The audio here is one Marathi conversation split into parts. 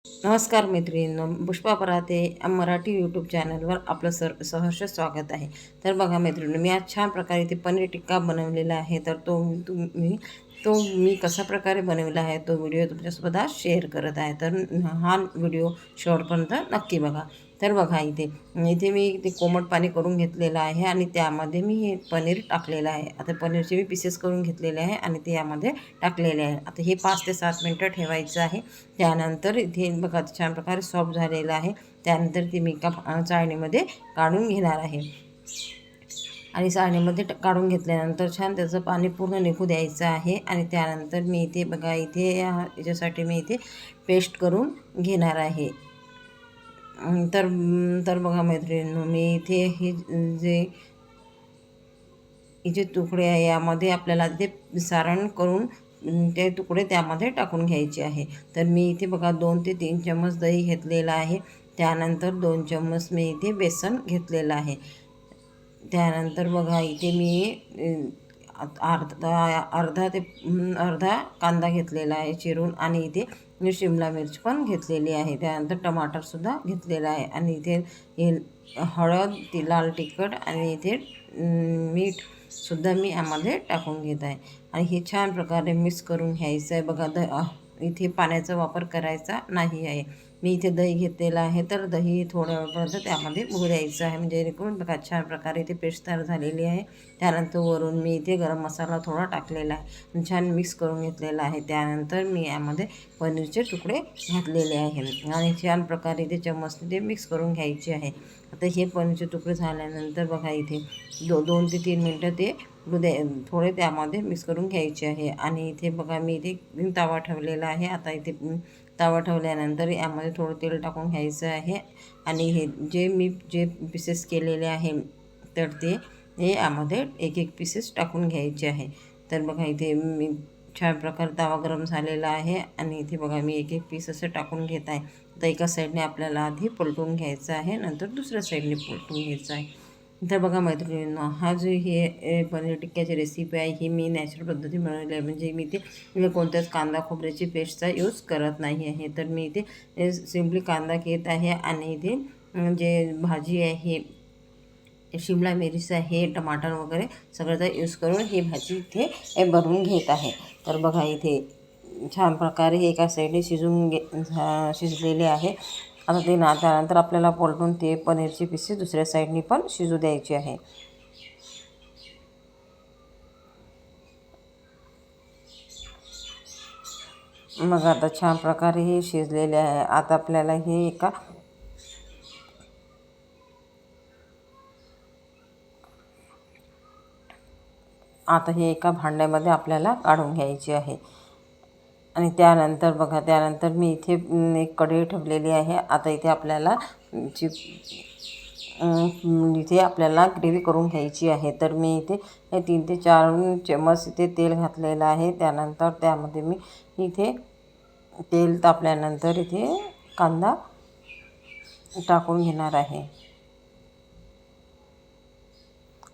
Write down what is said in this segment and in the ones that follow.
नमस्कार मैत्रिणींनो, पुष्पा पराते मराठी यूट्यूब चॅनलवर आपलं सहर्ष स्वागत आहे. तर बघा मैत्रिणींनो, मी आज छान प्रकारे ते पनीर टिक्का बनवलेला आहे. तर मी कशा प्रकारे बनवला आहे तो व्हिडिओ तुमच्यासोबत आज शेअर करत आहे. तर हा व्हिडिओ शेवटपर्यंत नक्की बघा. तर बघा इथे इथे मी ते कोमट पाणी करून घेतलेलं आहे आणि त्यामध्ये मी हे पनीर टाकलेलं आहे. आता पनीरचे मी पीसेस करून घेतलेले आहे आणि ते यामध्ये टाकलेले आहे. आता हे 5 ते 7 मिनटं ठेवायचं आहे. त्यानंतर इथे बघा छान प्रकारे सॉफ्ट झालेलं आहे. त्यानंतर ती मी एका चाळणीमध्ये काढून घेणार आहे आणि चाळणीमध्ये काढून घेतल्यानंतर छान त्याचं पाणी पूर्ण निघू द्यायचं आहे. आणि त्यानंतर मी इथे बघा याच्यासाठी मी इथे पेस्ट करून घेणार आहे. तर तर बघा मैत्रिणींनो, मी इथे जे जे तुकडे आहे यामध्ये आपल्याला ते सारण करून ते तुकडे त्यामध्ये टाकून घ्यायचे आहे. तर मी इथे बघा 2 ते 3 चम्मच दही घेतलेलं आहे. त्यानंतर 2 चम्मच मी इथे बेसन घेतलेलं आहे. त्यानंतर बघा इथे मी अर्धा कांदा घेतलेला आहे चिरून आणि इथे मी शिमला मिरच पण घेतलेली आहे. त्यानंतर टमाटरसुद्धा घेतलेला आहे आणि इथे हळद, लाल तिखट आणि इथे मीठसुद्धा मी यामध्ये टाकून घेत आहे आणि हे छान प्रकारे मिक्स करून घ्यायचं आहे. बघा इथे पाण्याचा वापर करायचा नाही आहे. मी इथे दही घेतलेलं आहे. तर दही थोड्या वेळपर्यंत त्यामध्ये उघ द्यायचं आहे, म्हणजे जेणेकरून बघा छान प्रकारे इथे पेस्ट तयार झालेली आहे. त्यानंतर वरून मी इथे गरम मसाला थोडा टाकलेला आहे, छान मिक्स करून घेतलेला आहे. त्यानंतर मी यामध्ये पनीरचे तुकडे घातलेले आहे आणि छान प्रकारे इथे चम्मचने ते मिक्स करून घ्यायचे आहे. आता हे पनीरचे तुकडे झाल्यानंतर बघा इथे 2 ते 3 मिनटं ते थोडे त्यामध्ये मिक्स करून घ्यायचे आहे. आणि इथे बघा मी इथे तवा ठेवलेला आहे. आता इथे तवा ठेवल्यानंतर यामध्ये थोडं तेल टाकून घ्यायचं आहे आणि जे पीसेस केलेले आहे तर हे यामध्ये एक पीसेस टाकून घ्यायचे आहे. तर बघा इथे मी छान प्रकारे तवा गरम झालेला आहे आणि इथे बघा मी एक पीस असं टाकून घेत आहे. तर एका साईडने आपल्याला आधी पलटून घ्यायचं आहे, नंतर दुसऱ्या साईडने पलटून घ्यायचं आहे. तर बघा मैत्रिणींनो, हा जो पनीर टिक्क्याची रेसिपी आहे ही मी नॅचरल पद्धतीने बनवली आहे, म्हणजे मी इथे कोणत्याच कांदा खोबऱ्याची पेस्टचा यूज करत नाही आहे. तर मी इथे सिम्पली कांदा घेत आहे आणि इथे जे भाजी आहे, शिमला मिरची आहे, टमाटर वगैरे सगळ्याचा यूज करून ही भाजी इथे बनवून घेत आहे. तर बघा इथे छान प्रकारे एका साईडने शिजलेले आहे. आता त्यानंतर आपल्याला पलटून ते पनीरचे पीसेस दुसऱ्या साईडनी पण शिजू द्यायचे आहे. मग आता छान प्रकारे हे शिजलेले आहे. आता आपल्याला हे एका भांड्यामध्ये आपल्याला काढून घ्यायचे आहे. आणि त्यानंतर मी इथे एक कढई ठेवलेली आहे. आता इथे आपल्याला ग्रेव्ही करून घ्यायची आहे. तर मी इथे 3 ते 4 चम्मच इथे तेल घातलेलं आहे. त्यानंतर त्यामध्ये मी इथे तेल तापल्यानंतर इथे कांदा टाकून घेणार आहे.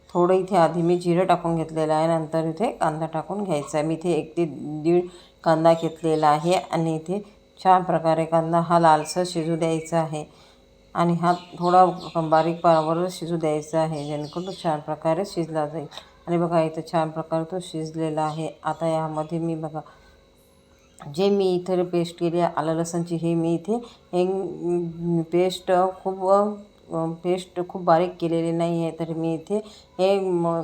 थोडं इथे आधी मी जिरं टाकून घेतलेलं आहे, नंतर इथे कांदा टाकून घ्यायचा आहे. मी इथे 1 ते 1.5 कांदा घेतलेला आहे आणि इथे छान प्रकारे कांदा हा लालसर शिजू द्यायचा आहे आणि हा थोडा बारीक पावर शिजू द्यायचा आहे, जेणेकरून तो छान प्रकारे शिजला जाईल. आणि बघा इथं छान प्रकारे तो शिजलेला आहे. आता यामध्ये मी बघा जे मी इथे पेस्ट केली आहे आलं लसणची, हे मी इथे पेस्ट खूप बारीक केलेली नाही आहे. तर मी इथे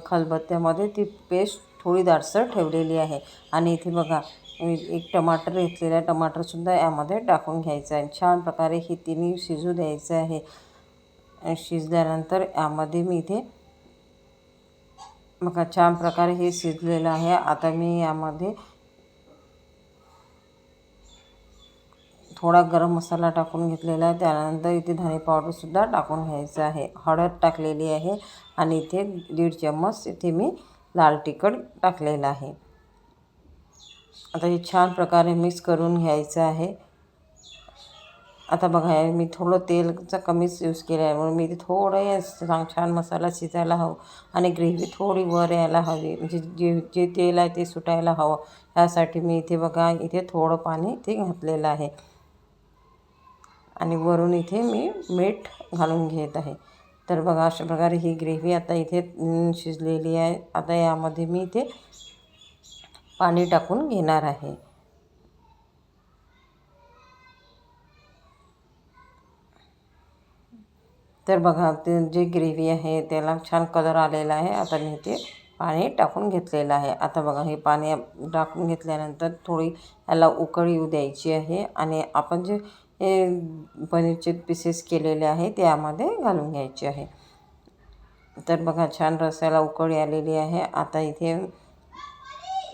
खलबत्त्यामध्ये ती पेस्ट थोडी दाटसर ठेवलेली आहे. आणि इथे बघा एक टमाटर घेतलेला आहे, टमाटरसुद्धा यामध्ये टाकून घ्यायचं आहे. छान प्रकारे हे तिन्ही शिजू द्यायचं आहे. शिजल्यानंतर यामध्ये मी इथे बघा छान प्रकारे हे शिजलेलं आहे. आता मी यामध्ये थोडा गरम मसाला टाकून घेतलेला आहे. त्यानंतर इथे धने पावडरसुद्धा टाकून घ्यायचं आहे. हळद टाकलेली आहे आणि इथे 1.5 चम्मच इथे मी लाल तिखट टाकलेलं आहे. आता हे छान प्रकारे मिक्स करून घ्यायचं आहे. आता बघा मी थोडं तेलचा कमीच यूज केला आहे, म्हणून मी इथे थोडं छान मसाला शिजायला हवं आणि ग्रेव्ही थोडी वर यायला हवी, म्हणजे जे तेल आहे ते सुटायला हवं. यासाठी मी इथे बघा थोडं पाणी इथे घातलेलं आहे. आणि वरून इथे मी मीठ घालून घेत आहे। तर बघा अशा प्रकारे ही ग्रेव्ही आता इथे शिजलेली आहे। आता यामध्ये मी इथे पाणी टाकून घेणार आहे। तर बघा ते जे ग्रेव्ही आहे त्याला छान कलर आलेला आहे। आता मी ते पाणी टाकून घेतलेलं आहे। आता बघा हे पाणी टाकून घेतल्यानंतर थोडी याला उकळ येऊ द्यायची आहे आणि आपण जे पनीरचे पीसेस केलेले आहे त्यामध्ये घालून घ्यायचे आहे। तर बघा छान रस्याला उकळी आलेली आहे। आता इथे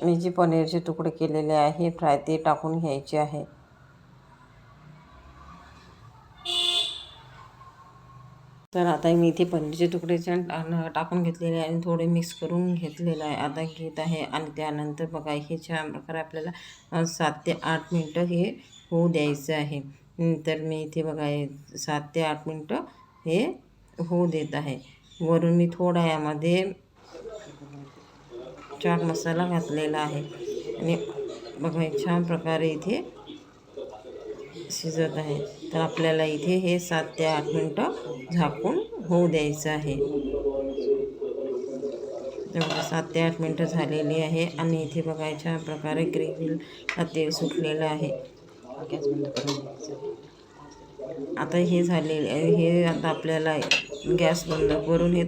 मी जे पनीरचे तुकडे केलेले आहे फ्राय ते टाकून घ्यायचे आहे। तर आता मी इथे पनीरचे तुकडे टाकून घेतलेले आहे आणि थोडे मिक्स करून घेतलेलं आहे। आता घेत आहे आणि त्यानंतर बघा हे छान प्रकारे आपल्याला 7 ते 8 मिनटं हे होऊ द्यायचं आहे। तर मी इथे बघा 7 ते 8 मिनटं हे होऊ देत आहे। वरून मी थोडा यामध्ये चाट मसाला घातलेला आहे आणि बघा छान प्रकारे इथे शिजत आहे। तर आपल्याला इथे हे 7 ते 8 मिनटं झाकून होऊ द्यायचं आहे। तर बघा 7 ते 8 मिनटं झालेली आहे आणि इथे बघा छान प्रकारे ग्रेव्हीला तेल सुटलेलं आहे। गॅस बंद करून द्यायचा आहे। आता हे झालेले हे आता आपल्याला गॅस बंद करून हे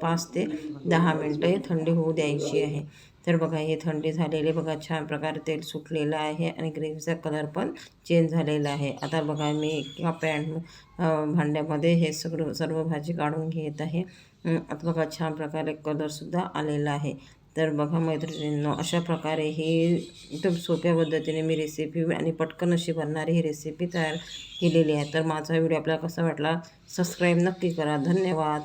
5 ते 10 मिनटं हे थंडी होऊ द्यायची आहे। तर बघा हे थंडी झालेले बघा छान प्रकारे तेल सुटलेलं आहे आणि ग्रेव्हीचा कलर पण चेंज झालेला आहे। आता बघा मी एका भांड्यामध्ये हे सर्व भाजी काढून घेत आहे। आता बघा छान प्रकारे कलरसुद्धा आलेला आहे। तर बघा मैत्रिणींनो अशा प्रकारे ही एकदम सोप्या पद्धतीने मी रेसिपी आणि पटकन अशी बनणारी ही रेसिपी तयार केलेली आहे। तर माझा व्हिडिओ आपल्याला कसा वाटला सबस्क्राईब नक्की करा। धन्यवाद।